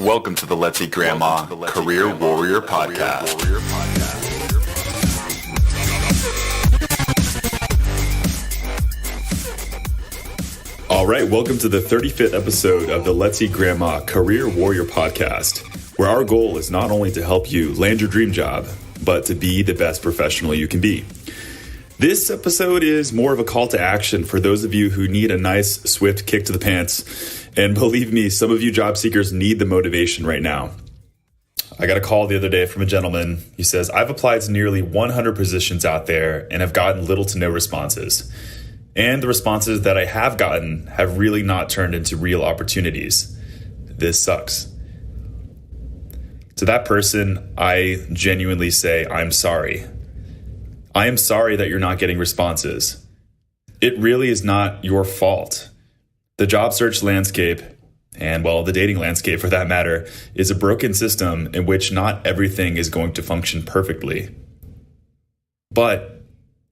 Welcome to the Let's Eat Grandma Career Warrior Podcast. All right, welcome to the 35th episode of the Let's Eat Grandma Career Warrior Podcast, where our goal is not only to help you land your dream job, but to be the best professional you can be. This episode is more of a call to action for those of you who need a nice, swift kick to the pants. And believe me, some of you job seekers need the motivation right now. I got a call the other day from a gentleman. He says, I've applied to nearly 100 positions out there and have gotten little to no responses. And the responses that I have gotten have really not turned into real opportunities. This sucks. To that person, I genuinely say, I'm sorry. I am sorry that you're not getting responses. It really is not your fault. The job search landscape, and well, the dating landscape for that matter, is a broken system in which not everything is going to function perfectly. But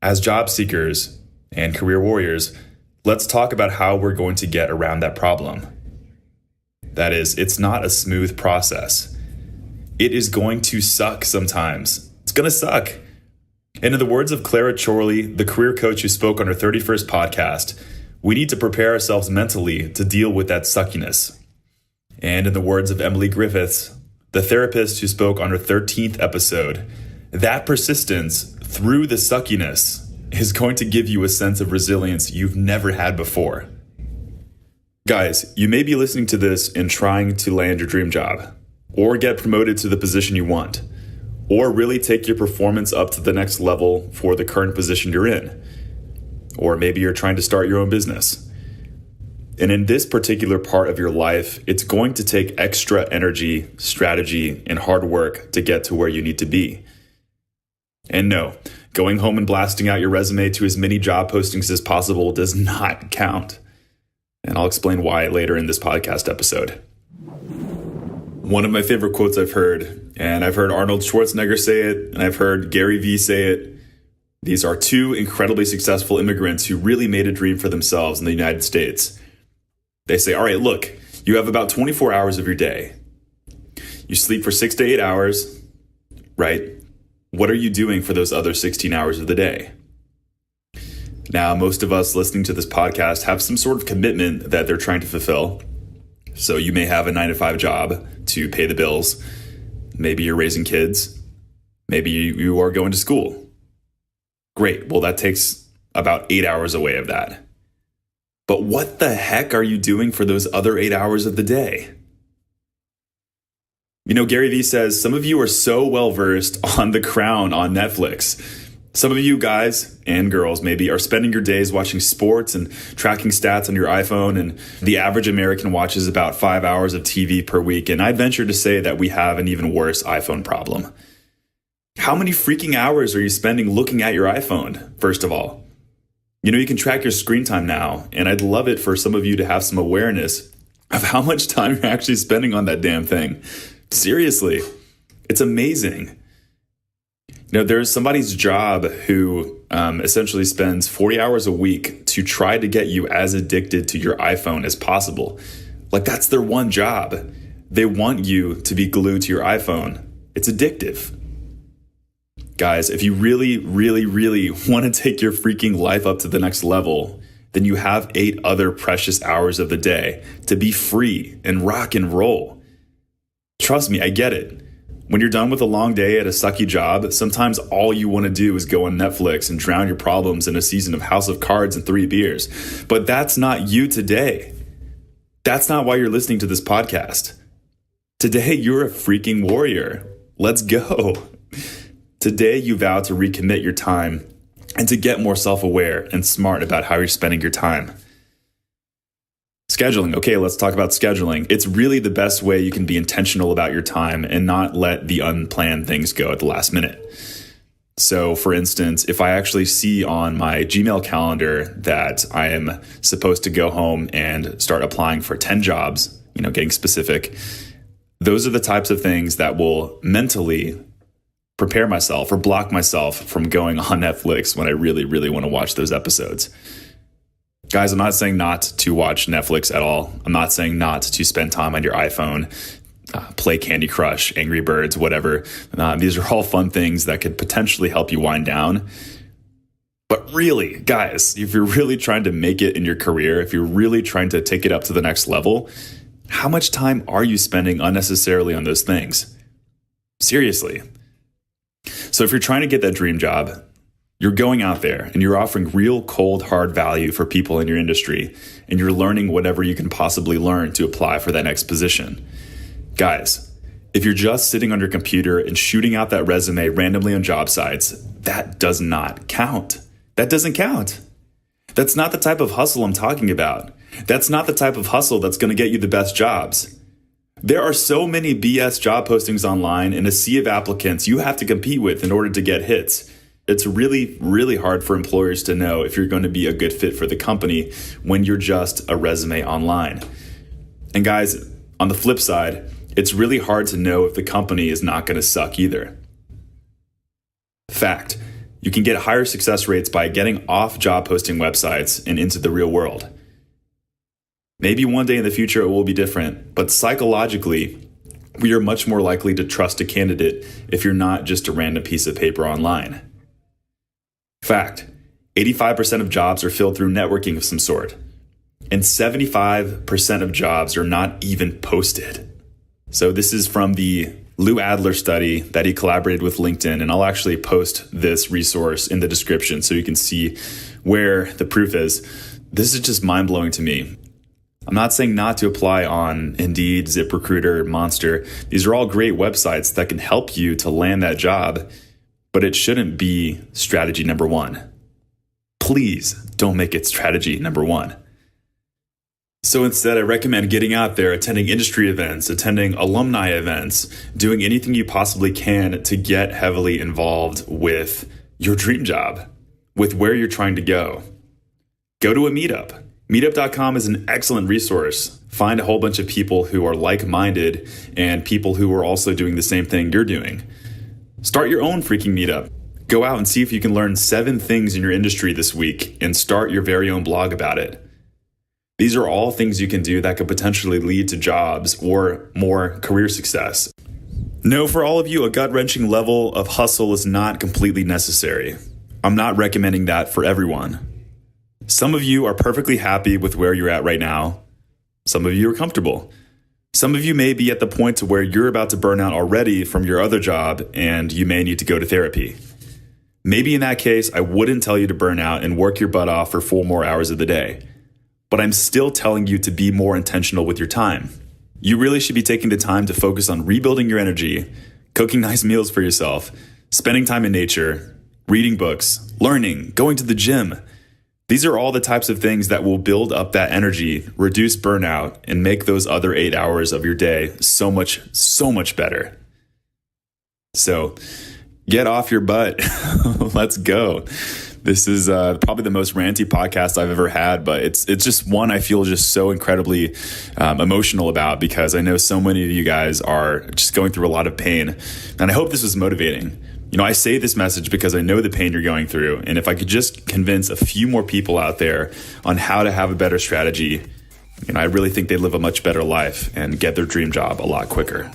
as job seekers and career warriors, let's talk about how we're going to get around that problem. That is, it's not a smooth process. It is going to suck sometimes. It's going to suck. And in the words of Clara Chorley, the career coach who spoke on her 31st podcast, we need to prepare ourselves mentally to deal with that suckiness. And in the words of Emily Griffiths, the therapist who spoke on her 13th episode, that persistence through the suckiness is going to give you a sense of resilience you've never had before. Guys, you may be listening to this and trying to land your dream job, or get promoted to the position you want, or really take your performance up to the next level for the current position you're in. Or maybe you're trying to start your own business. And in this particular part of your life, it's going to take extra energy, strategy, and hard work to get to where you need to be. And no, going home and blasting out your resume to as many job postings as possible does not count. And I'll explain why later in this podcast episode. One of my favorite quotes I've heard, and I've heard Arnold Schwarzenegger say it, and I've heard Gary Vee say it. These are two incredibly successful immigrants who really made a dream for themselves in the United States. They say, all right, look, you have about 24 hours of your day. You sleep for 6 to 8 hours, right? What are you doing for those other 16 hours of the day? Now, most of us listening to this podcast have some sort of commitment that they're trying to fulfill. So you may have a 9-to-5 job to pay the bills. Maybe you're raising kids. Maybe you are going to school. Great. Well, that takes about 8 hours away of that. But what the heck are you doing for those other 8 hours of the day? You know, Gary Vee says some of you are so well versed on The Crown on Netflix. Some of you guys and girls maybe are spending your days watching sports and tracking stats on your iPhone, and the average American watches about 5 hours of TV per week. And I'd venture to say that we have an even worse iPhone problem. How many freaking hours are you spending looking at your iPhone, first of all? You know, you can track your screen time now, and I'd love it for some of you to have some awareness of how much time you're actually spending on that damn thing. Seriously, it's amazing. You know, there's somebody's job who essentially spends 40 hours a week to try to get you as addicted to your iPhone as possible. Like, that's their one job. They want you to be glued to your iPhone. It's addictive. Guys, if you really, really, really want to take your freaking life up to the next level, then you have 8 other precious hours of the day to be free and rock and roll. Trust me, I get it. When you're done with a long day at a sucky job, sometimes all you want to do is go on Netflix and drown your problems in a season of House of Cards and 3 beers. But that's not you today. That's not why you're listening to this podcast. Today, you're a freaking warrior. Let's go. Today, you vow to recommit your time and to get more self-aware and smart about how you're spending your time. Scheduling. Okay, let's talk about scheduling. It's really the best way you can be intentional about your time and not let the unplanned things go at the last minute. So, for instance, if I actually see on my Gmail calendar that I am supposed to go home and start applying for 10 jobs, you know, getting specific, those are the types of things that will mentally prepare myself or block myself from going on Netflix when I really, really want to watch those episodes. Guys, I'm not saying not to watch Netflix at all. I'm not saying not to spend time on your iPhone. play Candy Crush, Angry Birds, whatever. These are all fun things that could potentially help you wind down. But really, guys, if you're really trying to make it in your career, if you're really trying to take it up to the next level, how much time are you spending unnecessarily on those things? Seriously. So if you're trying to get that dream job, you're going out there and you're offering real cold, hard value for people in your industry, and you're learning whatever you can possibly learn to apply for that next position. Guys, if you're just sitting on your computer and shooting out that resume randomly on job sites, that does not count. That doesn't count. That's not the type of hustle I'm talking about. That's not the type of hustle that's going to get you the best jobs. There are so many BS job postings online and a sea of applicants you have to compete with in order to get hits. It's really, really hard for employers to know if you're going to be a good fit for the company when you're just a resume online. And guys, on the flip side, it's really hard to know if the company is not going to suck either. Fact, you can get higher success rates by getting off job posting websites and into the real world. Maybe one day in the future it will be different, but psychologically, we are much more likely to trust a candidate if you're not just a random piece of paper online. Fact, 85% of jobs are filled through networking of some sort, and 75% of jobs are not even posted. So this is from the Lou Adler study that he collaborated with LinkedIn, and I'll actually post this resource in the description so you can see where the proof is. This is just mind-blowing to me. I'm not saying not to apply on Indeed, ZipRecruiter, Monster. These are all great websites that can help you to land that job, but it shouldn't be strategy number one. Please don't make it strategy number one. So instead, I recommend getting out there, attending industry events, attending alumni events, doing anything you possibly can to get heavily involved with your dream job, with where you're trying to go. Go to a meetup. Meetup.com is an excellent resource. Find a whole bunch of people who are like-minded and people who are also doing the same thing you're doing. Start your own freaking meetup. Go out and see if you can learn 7 things in your industry this week and start your very own blog about it. These are all things you can do that could potentially lead to jobs or more career success. No, for all of you, a gut-wrenching level of hustle is not completely necessary. I'm not recommending that for everyone. Some of you are perfectly happy with where you're at right now. Some of you are comfortable. Some of you may be at the point to where you're about to burn out already from your other job and you may need to go to therapy. Maybe in that case, I wouldn't tell you to burn out and work your butt off for 4 more hours of the day. But I'm still telling you to be more intentional with your time. You really should be taking the time to focus on rebuilding your energy, cooking nice meals for yourself, spending time in nature, reading books, learning, going to the gym. These are all the types of things that will build up that energy, reduce burnout, and make those other 8 hours of your day so much better. So get off your butt. Let's go. This is probably the most ranty podcast I've ever had, but it's just one I feel just so incredibly emotional about because I know so many of you guys are just going through a lot of pain, and I hope this was motivating. You know, I say this message because I know the pain you're going through, and if I could just convince a few more people out there on how to have a better strategy, you know, I really think they'd live a much better life and get their dream job a lot quicker.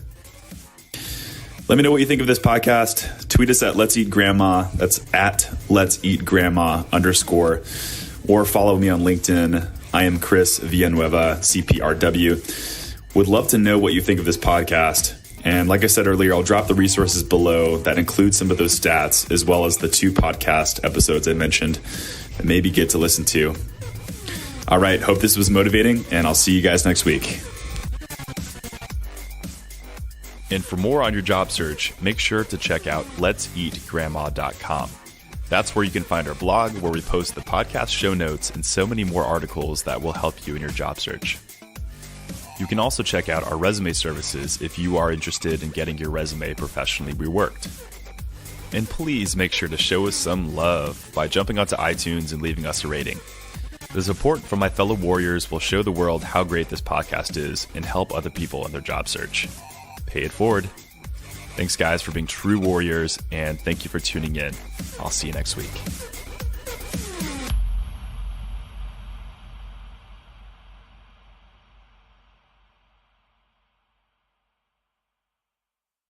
Let me know what you think of this podcast. Tweet us at Let's Eat Grandma. That's at Let's Eat Grandma _ or follow me on LinkedIn. I am Chris Villanueva, CPRW. Would love to know what you think of this podcast. And like I said earlier, I'll drop the resources below that include some of those stats, as well as the 2 podcast episodes I mentioned that maybe get to listen to. All right, hope this was motivating, and I'll see you guys next week. And for more on your job search, make sure to check out letseatgrandma.com. That's where you can find our blog, where we post the podcast show notes and so many more articles that will help you in your job search. You can also check out our resume services if you are interested in getting your resume professionally reworked. And please make sure to show us some love by jumping onto iTunes and leaving us a rating. The support from my fellow warriors will show the world how great this podcast is and help other people in their job search. Pay it forward. Thanks, guys, for being true warriors, and thank you for tuning in. I'll see you next week.